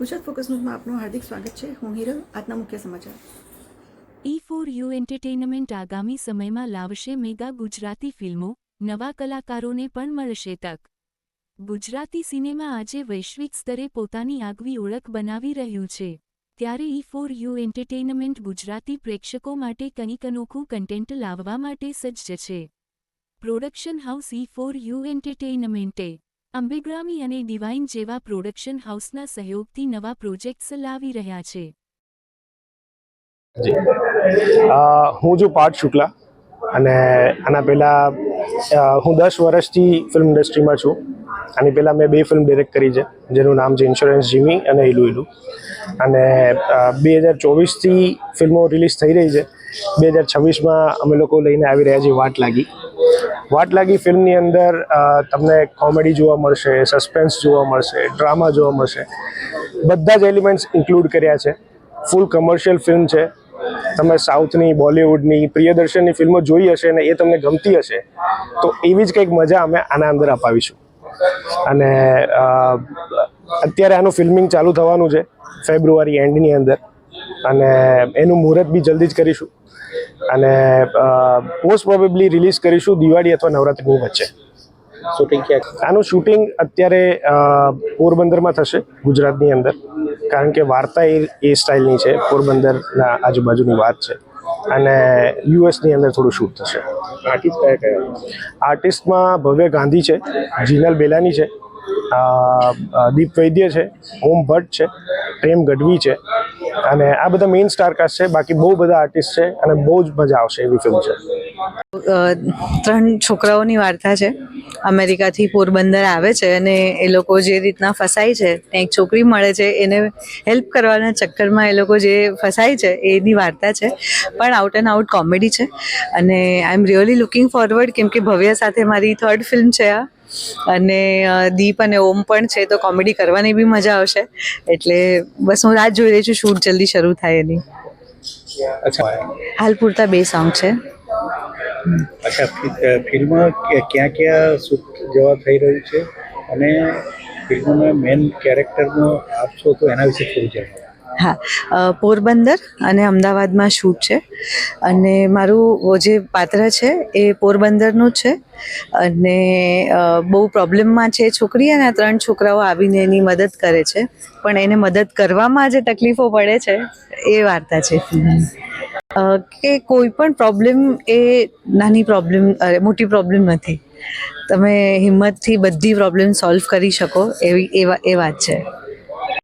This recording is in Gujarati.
ગુજરાત ફોકસ ન્યૂઝમાં આપનું હાર્દિક સ્વાગત છે. હું હિરલ. આજના મુખ્ય સમાચાર. E4U એન્ટરટેઇનમેન્ટ આગામી સમયમાં લાવશે મેગા ગુજરાતી ફિલ્મો, નવા કલાકારોને પણ મળશે તક. ગુજરાતી સિનેમા આજે વૈશ્વિક સ્તરે પોતાની આગવી ઓળખ બનાવી રહ્યું છે. ત્યારે E4U એન્ટરટેઇનમેન્ટ ગુજરાતી પ્રેક્ષકો માટે કંઈક અનોખું કન્ટેન્ટ લાવવા માટે સજ્જ છે. પ્રોડક્શન હાઉસ E4U એન્ટરટેઇનમેન્ટે અંબેગ્રામી અને ડિવાઇન જેવા પ્રોડક્શન હાઉસના સહયોગથી નવા પ્રોજેક્ટ્સ લાવી રહ્યા છે. હું છું પાર્થ શુક્લા અને આના પહેલાં હું 10 વર્ષથી ફિલ્મ ઇન્ડસ્ટ્રીમાં છું. આની પહેલાં મેં 2 ફિલ્મ ડિરેક્ટ કરી છે, જેનું નામ છે ઇન્સ્યોરન્સ જીમી અને ઇલુ ઇલુ. અને 2024થી ફિલ્મો રિલીઝ થઈ રહી છે. 2026માં અમે લોકો લઈને આવી રહ્યા છીએ વાટ લાગી ફિલ્મની અંદર તમને કોમેડી જોવા મળશે, સસ્પેન્સ જોવા મળશે, ડ્રામા જોવા મળશે. બધા જ એલિમેન્ટ્સ ઇન્ક્લુડ કર્યા છે. ફૂલ કમર્શિયલ ફિલ્મ છે. તમે સાઉથની, બોલિવૂડની, પ્રિયદર્શનની ફિલ્મો જોઈ હશે અને એ તમને ગમતી હશે તો એવી જ કંઈક મજા અમે આના અંદર અપાવીશું. અને અત્યારે આનું ફિલ્મિંગ ચાલુ થવાનું છે ફેબ્રુઆરી એન્ડની અંદર, અને એનું મુહૂર્ત બી જલ્દી જ કરીશું અને મોસ્ટ પ્રોબેબલી રિલીઝ કરીશું દિવાળી અથવા નવરાત્રિની વચ્ચે. શૂટિંગ ક્યાં? આનું શૂટિંગ અત્યારે પોરબંદરમાં થશે, ગુજરાતની અંદર, કારણ કે વાર્તા એ સ્ટાઇલની છે, પોરબંદરના આજુબાજુની વાત છે. અને યુએસની અંદર થોડું શૂટ થશે. આર્ટિસ્ટ કયા? આર્ટિસ્ટમાં ભવ્ય ગાંધી છે, જીનલ બેલાની છે, દીપ વૈદ્ય છે, ઓમ ભટ્ટ છે, પ્રેમ ગઢવી છે, અને આ બધા મેઇન સ્ટારકાસ્ટ છે. બાકી બહુ બધા આર્ટિસ્ટ છે અને બહુ જ મજા આવશે એવી ફિલ્મ છે. 3 છોકરાઓની વાર્તા છે. અમેરિકાથી પોરબંદર આવે છે અને એ લોકો જે રીતના ફસાય છે, ત્યાં એક છોકરી મળે છે, એને હેલ્પ કરવાના ચક્કરમાં એ લોકો જે ફસાય છે એની વાર્તા છે. પણ આઉટ એન્ડ આઉટ કોમેડી છે અને આઈ એમ રિયલી લુકિંગ ફોરવર્ડ, કેમ કે ભવ્ય સાથે મારી 3rd ફિલ્મ છે આ, અને દીપ અને ઓમ પણ છે, તો કોમેડી કરવાની બી મજા આવશે. એટલે બસ હું રાહ જોઈ રહી છું શૂટ જલ્દી શરૂ થાય એની. અચ્છા, હાલ પૂરતા 2 સોંગ છે. અચ્છા, ફિલ્મ ક્યાં ક્યાં શૂટ જવા થઈ રહ્યું છે અને ફિલ્મમાં મેઇન કેરેક્ટરનો આપ છો તો એના વિશે થોડું જણાવો. હા, પોરબંદર અને અમદાવાદમાં શૂટ છે અને મારું જે પાત્ર છે એ પોરબંદરનું છે અને બહુ પ્રોબ્લેમમાં છે છોકરી, અને 3 છોકરાઓ આવીને એની મદદ કરે છે, પણ એને મદદ કરવામાં જે તકલીફો પડે છે એ વાર્તા છે ફિલ્મની. કે કોઈ પણ પ્રોબ્લેમ એ નાની પ્રોબ્લેમ, મોટી પ્રોબ્લેમ નથી. તમે હિંમતથી બધી પ્રોબ્લેમ સોલ્વ કરી શકો એ વાત છે.